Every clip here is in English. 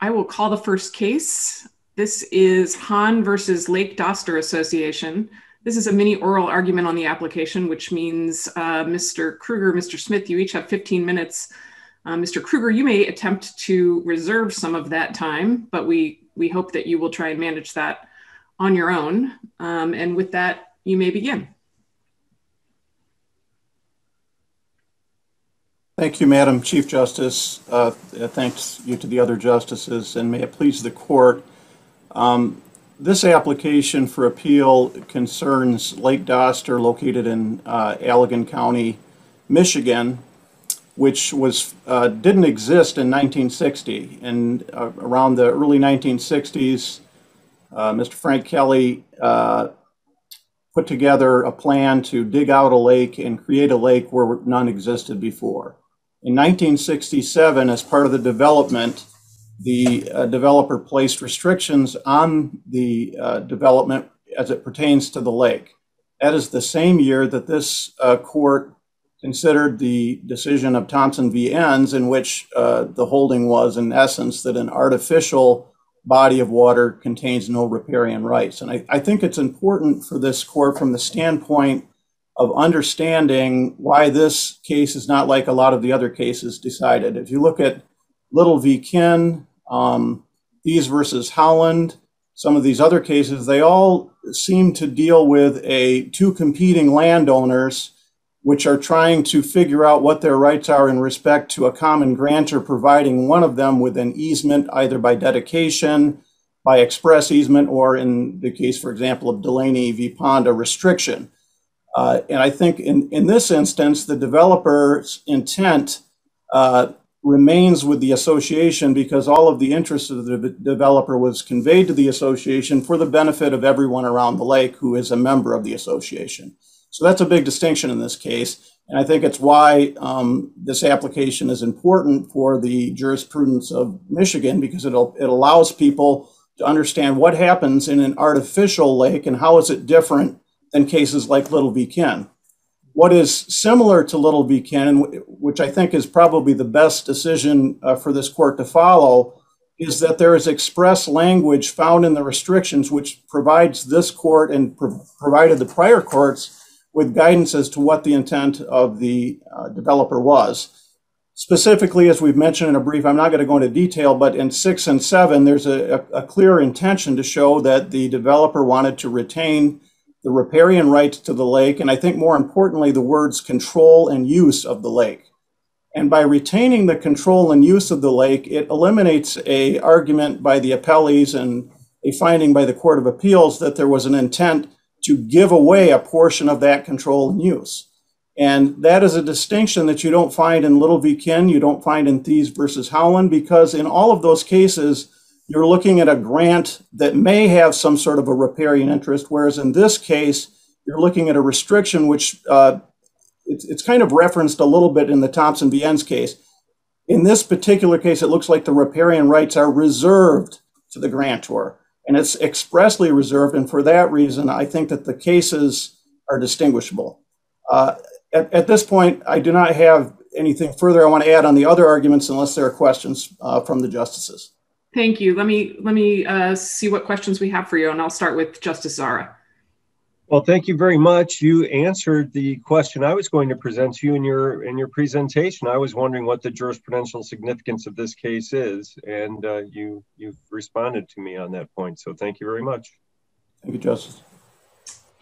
I will call the first case. This is Haan versus Lake Doster Association. This is a mini oral argument on the application, which means Mr. Kruger, Mr. Smith, you each have 15 minutes. Mr. Kruger, you may attempt to reserve some of that time, but we hope that you will try and manage that on your own. And with that, you may begin. Thank you, Madam Chief Justice. Thanks you to the other justices, and may it please the court. This application for appeal concerns Lake Doster, located in Allegan County, Michigan, which didn't exist in 1960. And around the early 1960s, Mr. Frank Kelly put together a plan to dig out a lake and create a lake where none existed before. In 1967, as part of the development, the developer placed restrictions on the development as it pertains to the lake. That is the same year that this court considered the decision of Thompson v. Enns, in which the holding was, in essence, that an artificial body of water contains no riparian rights. And I think it's important for this court, from the standpoint of understanding why this case is not like a lot of the other cases decided. If you look at Little v. Kinn, Thies versus Howland, some of these other cases, they all seem to deal with two competing landowners which are trying to figure out what their rights are in respect to a common grantor providing one of them with an easement, either by dedication, by express easement, or in the case, for example, of Delaney v. Pond, a restriction. And I think in this instance, the developer's intent remains with the association, because all of the interest of the developer was conveyed to the association for the benefit of everyone around the lake who is a member of the association. So that's a big distinction in this case. And I think it's why this application is important for the jurisprudence of Michigan, because it allows people to understand what happens in an artificial lake and how is it different than cases like Little v. Kinn. What is similar to Little v. Kinn, which I think is probably the best decision for this court to follow, is that there is express language found in the restrictions which provides this court and provided the prior courts with guidance as to what the intent of the developer was. Specifically, as we've mentioned in a brief, I'm not going to go into detail, but in 6 and 7, there's a clear intention to show that the developer wanted to retain the riparian rights to the lake, and I think more importantly, the words control and use of the lake. And by retaining the control and use of the lake, it eliminates an argument by the appellees and a finding by the Court of Appeals that there was an intent to give away a portion of that control and use. And that is a distinction that you don't find in Little v. Kinn, you don't find in Thies versus Howland, because in all of those cases, you're looking at a grant that may have some sort of a riparian interest, whereas in this case, you're looking at a restriction which it's kind of referenced a little bit in the Thompson v. Enns case. In this particular case, it looks like the riparian rights are reserved to the grantor, and it's expressly reserved, and for that reason, I think that the cases are distinguishable. At this point, I do not have anything further I want to add on the other arguments unless there are questions from the justices. Thank you. Let me see what questions we have for you, and I'll start with Justice Zara. Well, thank you very much. You answered the question I was going to present to you in your presentation. I was wondering what the jurisprudential significance of this case is, and you've responded to me on that point. So thank you very much. Thank you, Justice.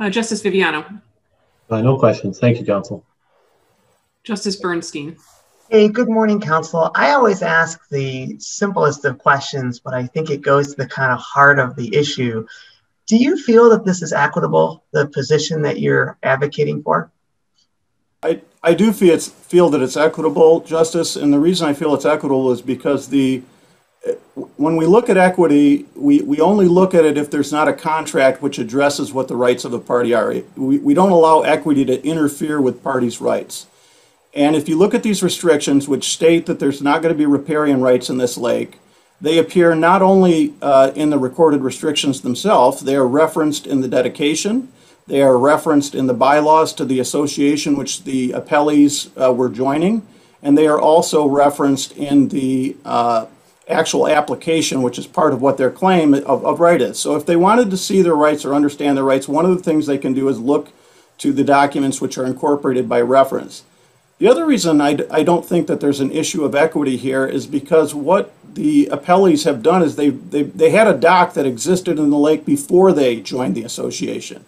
Justice Viviano. No questions. Thank you, counsel. Justice Bernstein. Hey, good morning, counsel. I always ask the simplest of questions, but I think it goes to the kind of heart of the issue. Do you feel that this is equitable, the position that you're advocating for? I do feel that it's equitable, Justice, and the reason I feel it's equitable is because when we look at equity, we only look at it if there's not a contract which addresses what the rights of the party are. We don't allow equity to interfere with parties' rights. And if you look at these restrictions, which state that there's not going to be riparian rights in this lake, they appear not only in the recorded restrictions themselves, they are referenced in the dedication, they are referenced in the bylaws to the association which the appellees were joining, and they are also referenced in the actual application, which is part of what their claim of right is. So if they wanted to see their rights or understand their rights, one of the things they can do is look to the documents which are incorporated by reference. The other reason I don't think that there's an issue of equity here is because what the appellees have done is they had a dock that existed in the lake before they joined the association.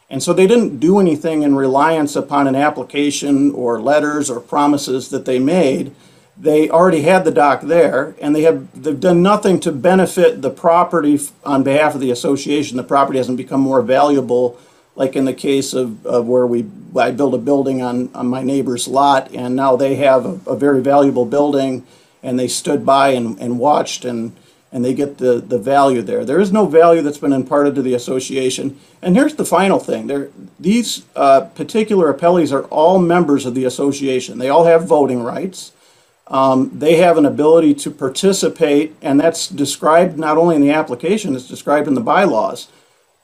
And so they didn't do anything in reliance upon an application or letters or promises that they made. They already had the dock there, and they've done nothing to benefit the property on behalf of the association. The property hasn't become more valuable, like in the case of where I built a building on my neighbor's lot, and now they have a very valuable building, and they stood by and watched, and they get the value there. There is no value that's been imparted to the association. And here's the final thing. These particular appellees are all members of the association. They all have voting rights. They have an ability to participate, and that's described not only in the application, it's described in the bylaws,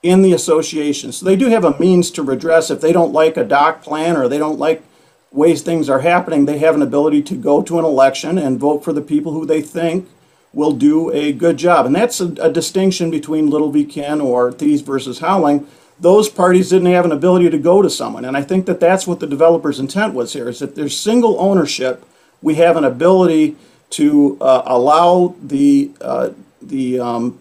in the association. So they do have a means to redress if they don't like a dock plan or they don't like ways things are happening. They have an ability to go to an election and vote for the people who they think will do a good job. And that's a distinction between Little v. Ken or Thies versus Howling. Those parties didn't have an ability to go to someone. And I think that that's what the developer's intent was here, is that there's single ownership. We have an ability to allow the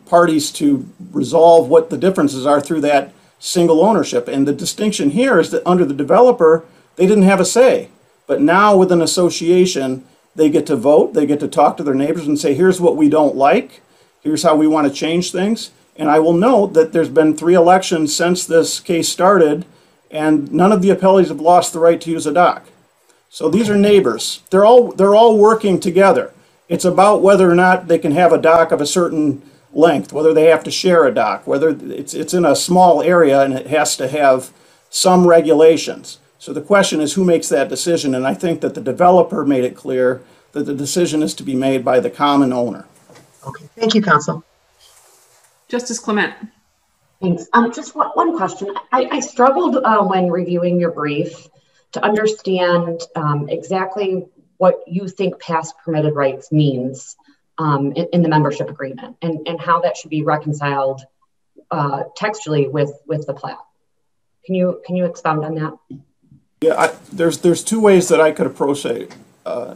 parties to resolve what the differences are through that single ownership. And the distinction here is that under the developer, they didn't have a say. But now with an association, they get to vote, they get to talk to their neighbors and say, here's what we don't like, here's how we want to change things. And I will note that there's been 3 elections since this case started, and none of the appellees have lost the right to use a dock. So these are neighbors. They're all working together. It's about whether or not they can have a dock of a certain length, whether they have to share a dock, whether it's in a small area and it has to have some regulations. So the question is, who makes that decision? And I think that the developer made it clear that the decision is to be made by the common owner. Okay, thank you, counsel. Justice Clement. Thanks. Just one question. I struggled when reviewing your brief to understand exactly what you think past permitted rights means in the membership agreement and how that should be reconciled textually with the plat. Can you expound on that? Yeah, there's 2 ways that I could approach it,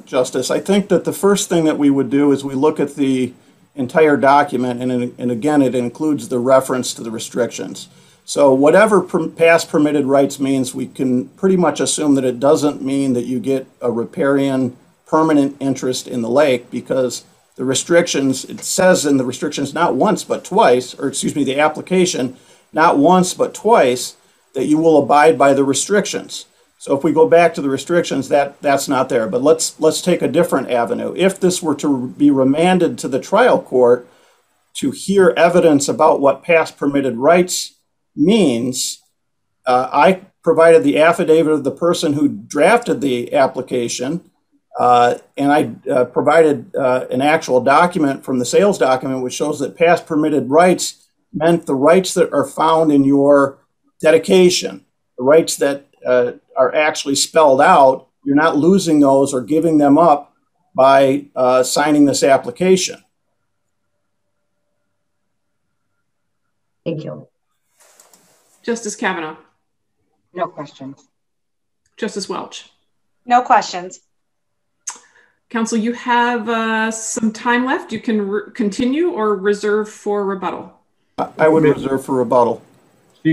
Justice. I think that the first thing that we would do is we look at the entire document, and again, it includes the reference to the restrictions. So whatever past permitted rights means, we can pretty much assume that it doesn't mean that you get a riparian permanent interest in the lake, because the restrictions, it says in the restrictions not once but twice, or excuse me, the application, not once but twice, that you will abide by the restrictions. So if we go back to the restrictions, that's not there. But let's take a different avenue. If this were to be remanded to the trial court to hear evidence about what past permitted rights means, I provided the affidavit of the person who drafted the application, and I provided an actual document from the sales document which shows that past permitted rights meant the rights that are found in your dedication, the rights that are actually spelled out. You're not losing those or giving them up by signing this application. Thank you. Justice Kavanaugh. No questions. Justice Welch. No questions. Counsel, you have some time left. You can continue or reserve for rebuttal. I would reserve for rebuttal.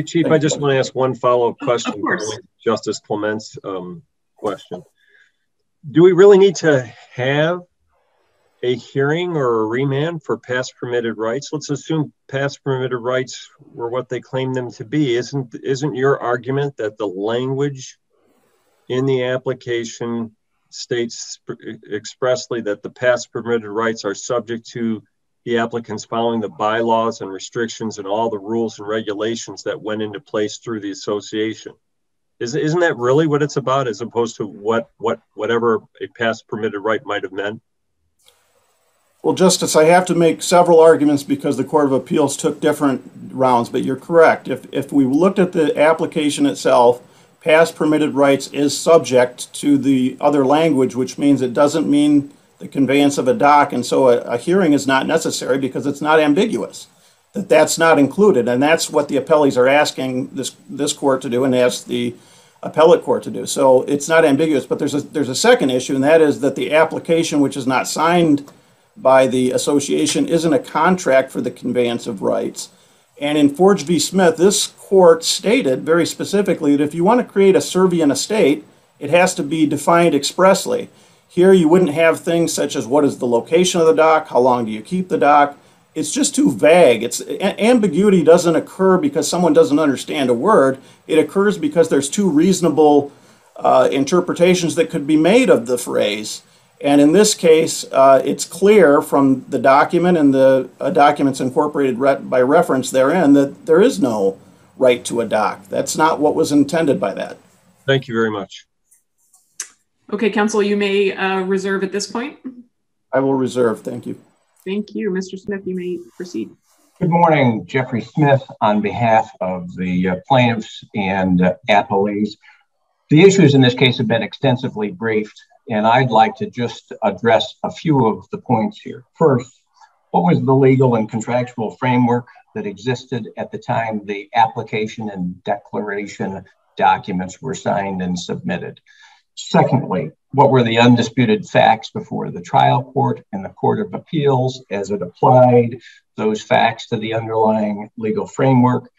Chief, I just want to ask one follow-up question. Of course. Justice Clement's question. Do we really need to have a hearing or a remand for past permitted rights? Let's assume past permitted rights were what they claim them to be. Isn't your argument that the language in the application states expressly that the past permitted rights are subject to the applicants following the bylaws and restrictions and all the rules and regulations that went into place through the association? Isn't that really what it's about, as opposed to whatever a past permitted right might have meant? Well, Justice, I have to make several arguments because the Court of Appeals took different rounds, but you're correct. If we looked at the application itself, past permitted rights is subject to the other language, which means it doesn't mean the conveyance of a dock, and so a hearing is not necessary because it's not ambiguous. That's not included, and that's what the appellees are asking this court to do and ask the appellate court to do. So it's not ambiguous, but there's a second issue, and that is that the application, which is not signed by the association, isn't a contract for the conveyance of rights. And in Forge v. Smith, this court stated very specifically that if you want to create a Servian estate, it has to be defined expressly. Here you wouldn't have things such as what is the location of the dock, how long do you keep the dock. It's just too vague. Ambiguity doesn't occur because someone doesn't understand a word. It occurs because there's two reasonable interpretations that could be made of the phrase. And in this case, it's clear from the document and the documents incorporated by reference therein that there is no right to a dock. That's not what was intended by that. Thank you very much. Okay, counsel, you may reserve at this point. I will reserve. Thank you. Thank you. Mr. Smith, you may proceed. Good morning, Jeffrey Smith on behalf of the plaintiffs and appellees. The issues in this case have been extensively briefed, and I'd like to just address a few of the points here. First, what was the legal and contractual framework that existed at the time the application and declaration documents were signed and submitted? Secondly, what were the undisputed facts before the trial court and the Court of Appeals as it applied those facts to the underlying legal framework?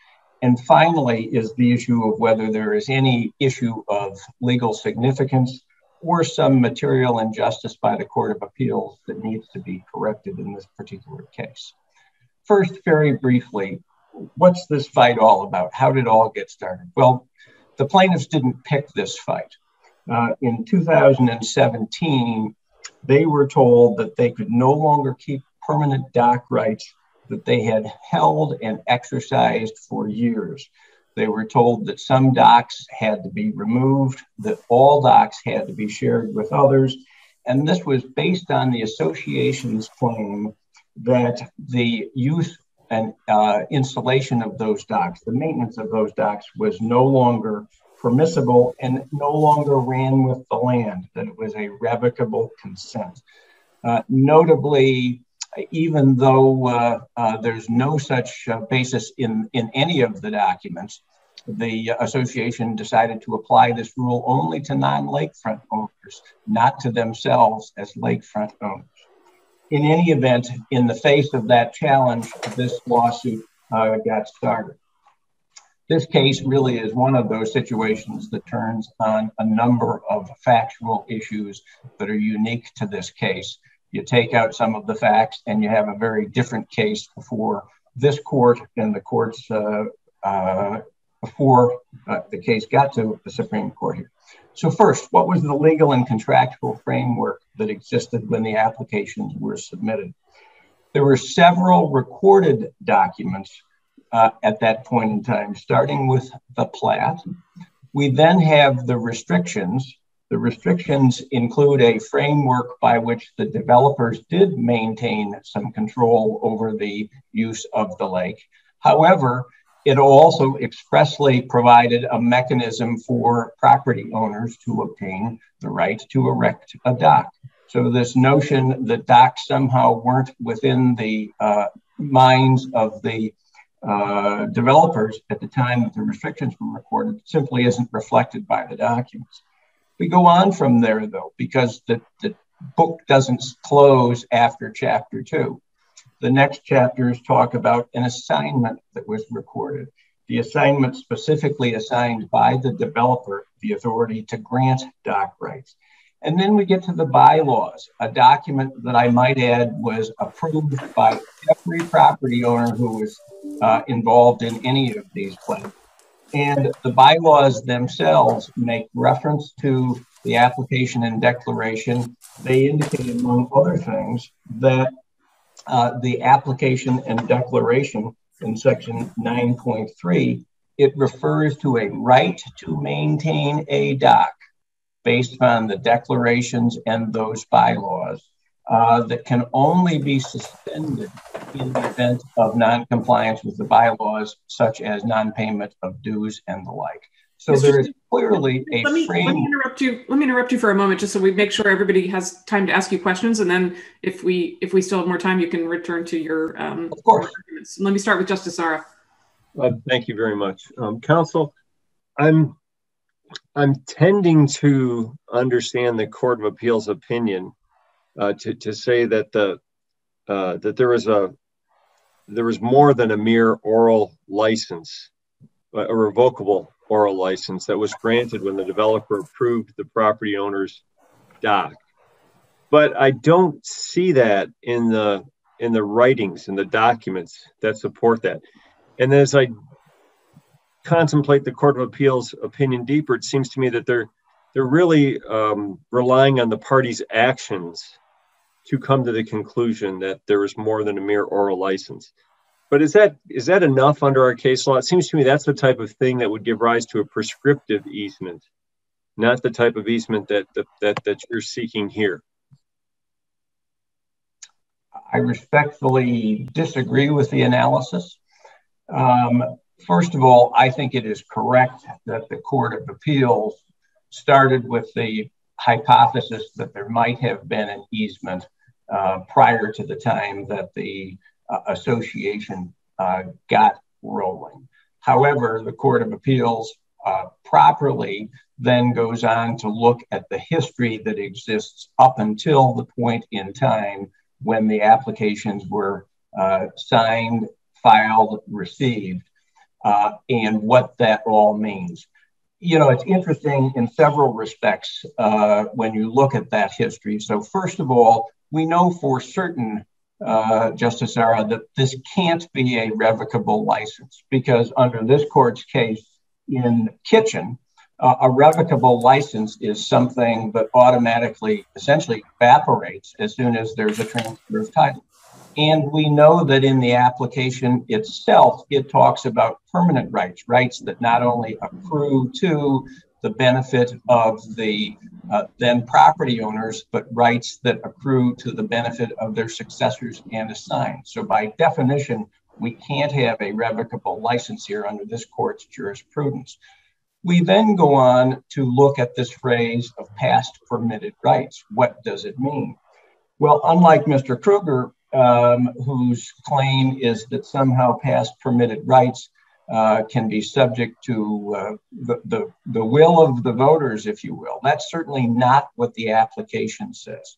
And finally, is the issue of whether there is any issue of legal significance or some material injustice by the Court of Appeals that needs to be corrected in this particular case. First, very briefly, what's this fight all about? How did it all get started? Well, the plaintiffs didn't pick this fight. In 2017, they were told that they could no longer keep permanent dock rights that they had held and exercised for years. They were told that some docks had to be removed, that all docks had to be shared with others. And this was based on the association's claim that the use and installation of those docks, the maintenance of those docks, was no longer permissible and no longer ran with the land, that it was a revocable consent. Notably, even though there's no such basis in any of the documents, the association decided to apply this rule only to non-lakefront owners, not to themselves as lakefront owners. In any event, in the face of that challenge, this lawsuit got started. This case really is one of those situations that turns on a number of factual issues that are unique to this case. You take out some of the facts and you have a very different case before this court and the courts before the case got to the Supreme Court here. So first, what was the legal and contractual framework that existed when the applications were submitted? There were several recorded documents at that point in time, starting with the plat. We then have the restrictions. The restrictions include a framework by which the developers did maintain some control over the use of the lake. However, it also expressly provided a mechanism for property owners to obtain the right to erect a dock. So this notion that docks somehow weren't within the minds of the developers at the time that the restrictions were recorded simply isn't reflected by the documents. We go on from there, though, because the book doesn't close after chapter 2. The next chapters talk about an assignment that was recorded. The assignment specifically assigned by the developer the authority to grant dock rights. And then we get to the bylaws, a document that I might add was approved by every property owner who was involved in any of these plans. And the bylaws themselves make reference to the application and declaration. They indicate, among other things, that the application and declaration in section 9.3, it refers to a right to maintain a dock based on the declarations and those bylaws that can only be suspended in the event of non-compliance with the bylaws, such as non-payment of dues and the like. So there is clearly a frame. Let me interrupt you for a moment, just so we make sure everybody has time to ask you questions, and then if we still have more time, you can return to your of course. Arguments. Let me start with Justice Zara. Thank you very much, counsel. I'm tending to understand the Court of Appeals opinion to say that that there was more than a mere oral license, a revocable oral license that was granted when the developer approved the property owner's dock. But I don't see that in the writings, in the documents that support that. And as I contemplate the Court of Appeals opinion deeper, it seems to me that they're really relying on the parties' actions to come to the conclusion that there is more than a mere oral license. But is that enough under our case law? It seems to me that's the type of thing that would give rise to a prescriptive easement, not the type of easement that you're seeking here. I respectfully disagree with the analysis. First of all, I think it is correct that the Court of Appeals started with the hypothesis that there might have been an easement prior to the time that the association got rolling. However, the Court of Appeals properly then goes on to look at the history that exists up until the point in time when the applications were signed, filed, received, and what that all means. You know, it's interesting in several respects when you look at that history. So first of all, we know for certain, Justice Zara, that this can't be a revocable license, because under this court's case in Kitchen, a revocable license is something that automatically essentially evaporates as soon as there's a transfer of title. And we know that in the application itself, it talks about permanent rights, rights that not only accrue to the benefit of the then property owners, but rights that accrue to the benefit of their successors and assigned. So by definition, we can't have a revocable license here under this court's jurisprudence. We then go on to look at this phrase of past permitted rights. What does it mean? Well, unlike Mr. Krueger, whose claim is that somehow past permitted rights can be subject to the will of the voters, if you will. That's certainly not what the application says.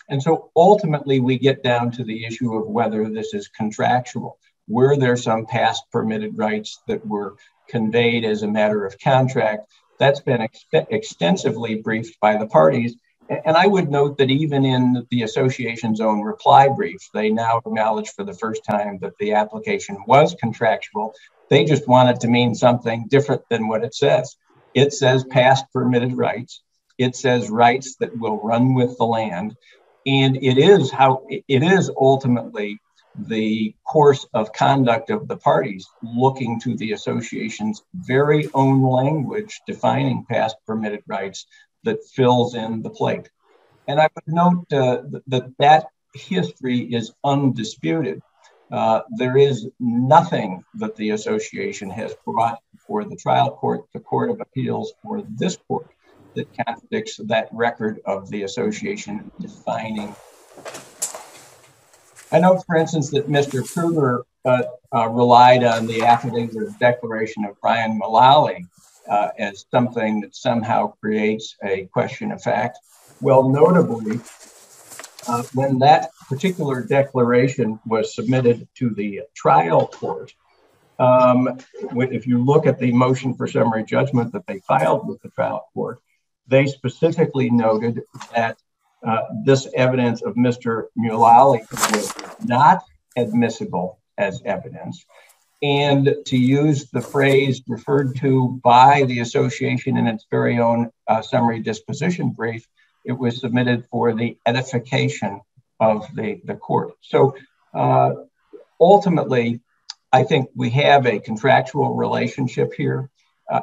And so ultimately we get down to the issue of whether this is contractual. Were there some past permitted rights that were conveyed as a matter of contract? That's been extensively briefed by the parties. And I would note that even in the association's own reply brief, they now acknowledge for the first time that the application was contractual. They just want it to mean something different than what it says. It says past permitted rights. It says rights that will run with the land. And it is ultimately the course of conduct of the parties looking to the association's very own language defining past permitted rights that fills in the plate. And I would note that history is undisputed. There is nothing that the association has brought before the trial court, the Court of Appeals, or this court that contradicts that record of the association defining. I know, for instance, that Mr. Kruger relied on the affidavit or declaration of Brian Mullally as something that somehow creates a question of fact. Well, notably, when that particular declaration was submitted to the trial court, if you look at the motion for summary judgment that they filed with the trial court, they specifically noted that this evidence of Mr. Mullally was not admissible as evidence. And to use the phrase referred to by the association in its very own summary disposition brief, it was submitted for the edification of the court. So ultimately, I think we have a contractual relationship here.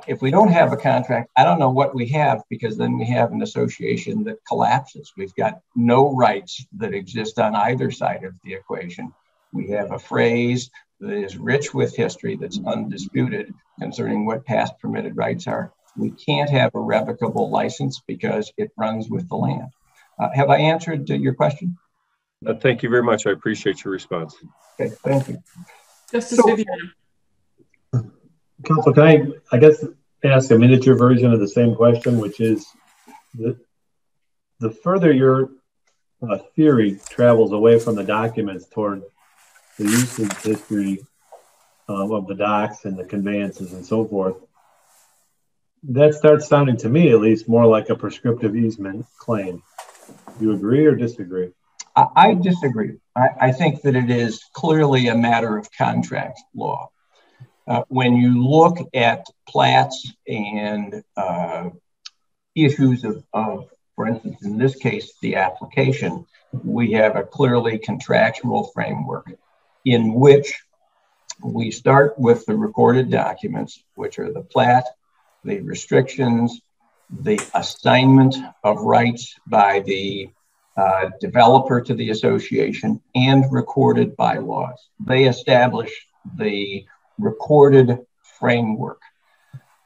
If we don't have a contract, I don't know what we have, because then we have an association that collapses. We've got no rights that exist on either side of the equation. We have a phrase that is rich with history that's undisputed concerning what past permitted rights are. We can't have a revocable license because it runs with the land. Have I answered your question? Thank you very much. I appreciate your response. Okay, thank you. Justice Viviano. Counsel, can I guess, ask a miniature version of the same question, which is the further your theory travels away from the documents toward the usage history of the docks and the conveyances and so forth, that starts sounding to me at least more like a prescriptive easement claim. Do you agree or disagree? I disagree. I think that it is clearly a matter of contract law. When you look at plats and issues of, for instance, in this case, the application, we have a clearly contractual framework in which we start with the recorded documents, which are the plat, the restrictions, the assignment of rights by the developer to the association, and recorded bylaws. They establish the recorded framework.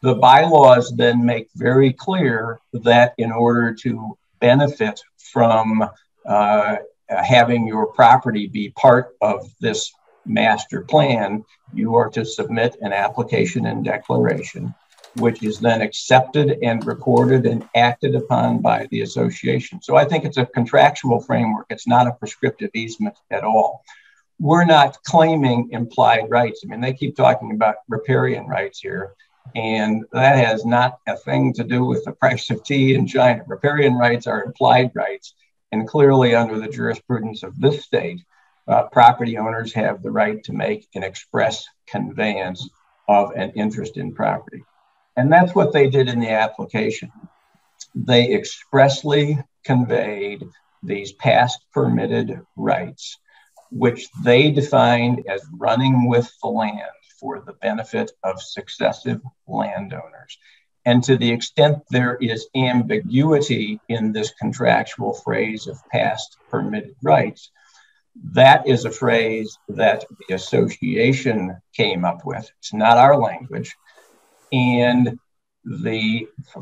The bylaws then make very clear that in order to benefit from having your property be part of this master plan, you are to submit an application and declaration, which is then accepted and recorded and acted upon by the association. So I think it's a contractual framework. It's not a prescriptive easement at all. We're not claiming implied rights. I mean, they keep talking about riparian rights here, and that has not a thing to do with the price of tea in China. Riparian rights are implied rights, and clearly under the jurisprudence of this state, property owners have the right to make an express conveyance of an interest in property. And that's what they did in the application. They expressly conveyed these past permitted rights, which they defined as running with the land for the benefit of successive landowners. And to the extent there is ambiguity in this contractual phrase of past permitted rights, that is a phrase that the association came up with. It's not our language. And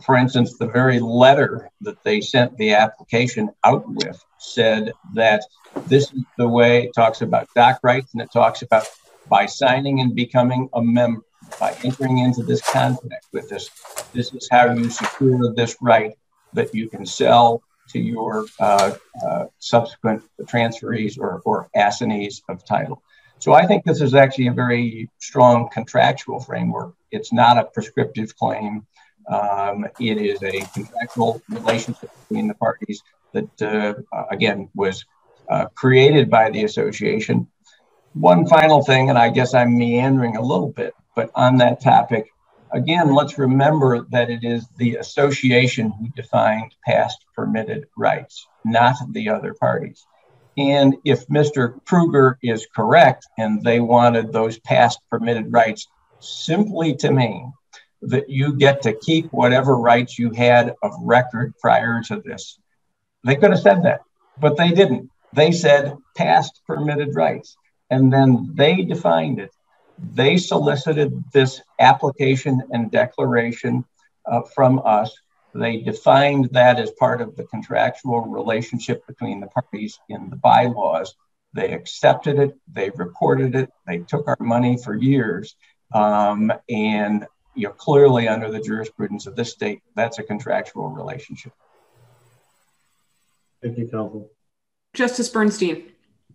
for instance, the very letter that they sent the application out with said that this is the way. It talks about dock rights, and it talks about by signing and becoming a member, by entering into this contract with us, this is how you secure this right that you can sell to your subsequent transferees or assignees of title. So I think this is actually a very strong contractual framework. It's not a prescriptive claim. It is a contractual relationship between the parties that, again, was created by the association. One final thing, and I guess I'm meandering a little bit, but on that topic, again, let's remember that it is the association who defined past permitted rights, not the other parties. And if Mr. Kruger is correct and they wanted those past permitted rights simply to mean that you get to keep whatever rights you had of record prior to this, they could have said that, but they didn't. They said past permitted rights, and then they defined it. They solicited this application and declaration from us. They defined that as part of the contractual relationship between the parties in the bylaws. They accepted it, they recorded it, they took our money for years. And clearly under the jurisprudence of this state, that's a contractual relationship. Thank you, counsel. Justice Bernstein.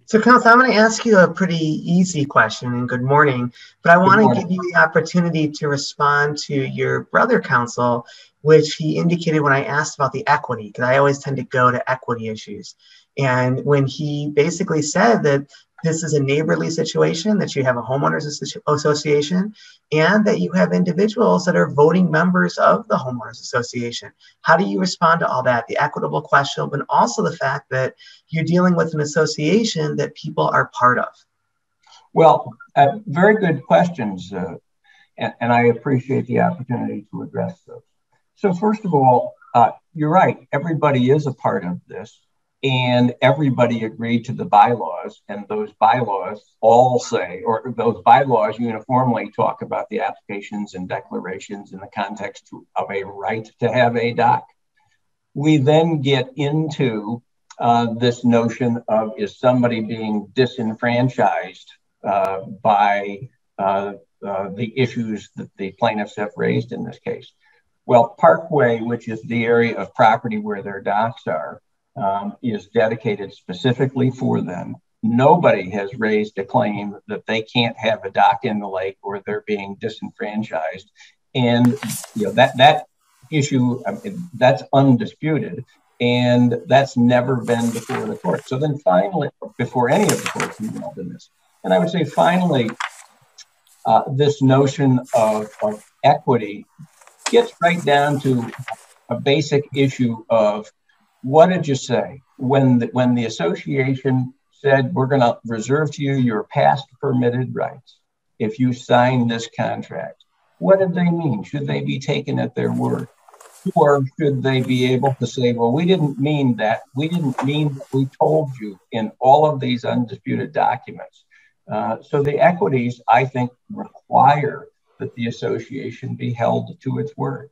So, counsel, I'm going to ask you a pretty easy question, and good morning, but I want to give you the opportunity to respond to your brother counsel, which he indicated when I asked about the equity, because I always tend to go to equity issues. And when he basically said that this is a neighborly situation, that you have a homeowners association, and that you have individuals that are voting members of the homeowners association. How do you respond to all that? The equitable question, but also the fact that you're dealing with an association that people are part of. Well, very good questions, and I appreciate the opportunity to address those. So first of all, you're right, everybody is a part of this. and everybody agreed to the bylaws, and those bylaws all say, or those bylaws uniformly talk about the applications and declarations in the context of a right to have a dock. We then get into this notion of, is somebody being disenfranchised by the issues that the plaintiffs have raised in this case? Well, Parkway, which is the area of property where their docks are, is dedicated specifically for them. Nobody has raised a claim that they can't have a dock in the lake or they're being disenfranchised. And that issue, that's undisputed, and that's never been before the court. So then finally, before any of the courts involved in this, and I would say finally, this notion of equity gets right down to a basic issue of, what did you say when the association said, we're going to reserve to you your past permitted rights if you sign this contract? What did they mean? Should they be taken at their word? Or should they be able to say, well, we didn't mean that. We didn't mean what we told you in all of these undisputed documents. So the equities, I think, require that the association be held to its word.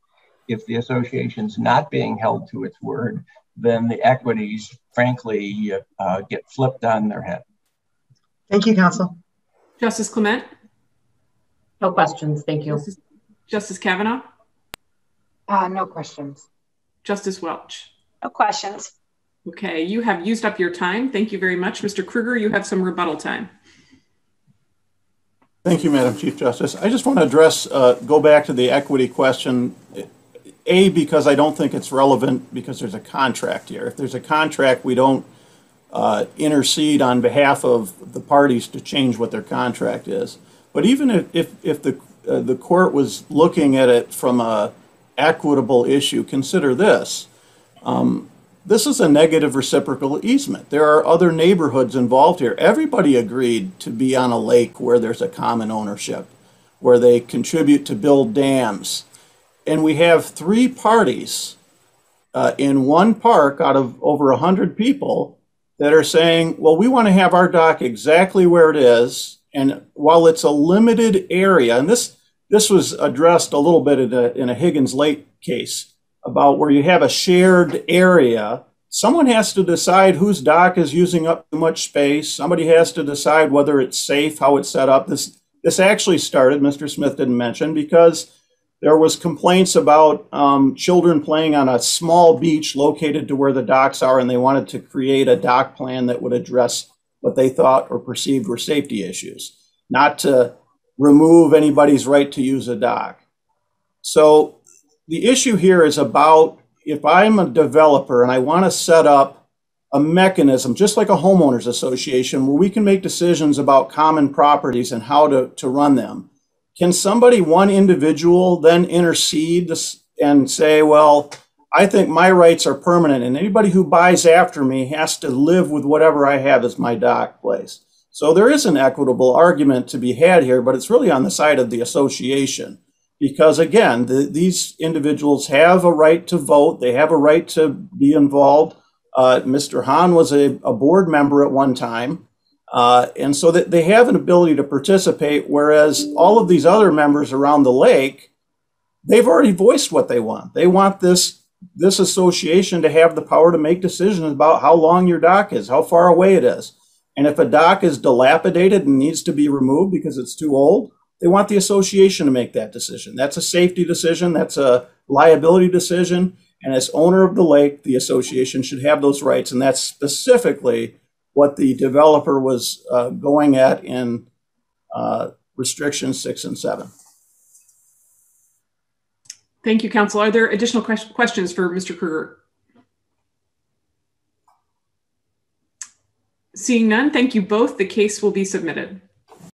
If the association's not being held to its word, then the equities, frankly, get flipped on their head. Thank you, counsel. Justice Clement? No questions, thank you. Justice Kavanaugh? No questions. Justice Welch? No questions. Okay, you have used up your time. Thank you very much. Mr. Kruger, you have some rebuttal time. Thank you, Madam Chief Justice. I just want to address, go back to the equity question. A, because I don't think it's relevant because there's a contract here. If there's a contract, we don't intercede on behalf of the parties to change what their contract is. But even if the court was looking at it from a equitable issue, consider this. This is a negative reciprocal easement. There are other neighborhoods involved here. Everybody agreed to be on a lake where there's a common ownership, where they contribute to build dams. And we have 3 parties in one park out of over 100 people that are saying, well, we want to have our dock exactly where it is. And while it's a limited area, and this was addressed a little bit in a Higgins Lake case about where you have a shared area, someone has to decide whose dock is using up too much space. Somebody has to decide whether it's safe, how it's set up. This actually started, Mr. Smith didn't mention, because there was complaints about children playing on a small beach located to where the docks are, and they wanted to create a dock plan that would address what they thought or perceived were safety issues, not to remove anybody's right to use a dock. So the issue here is about, if I'm a developer and I want to set up a mechanism, just like a homeowners association, where we can make decisions about common properties and how to run them, can somebody, one individual, then intercede and say, well, I think my rights are permanent, and anybody who buys after me has to live with whatever I have as my dock place? So there is an equitable argument to be had here, but it's really on the side of the association. Because again, these individuals have a right to vote. They have a right to be involved. Mr. Haan was a board member at one time. And so that they have an ability to participate, whereas all of these other members around the lake, they've already voiced what they want. They want this association to have the power to make decisions about how long your dock is, how far away it is. And if a dock is dilapidated and needs to be removed because it's too old, they want the association to make that decision. That's a safety decision. That's a liability decision. And as owner of the lake, the association should have those rights. And that's specifically what the developer was going at in restrictions 6 and 7. Thank you, counsel. Are there additional questions for Mr. Kruger? Seeing none, thank you both. The case will be submitted.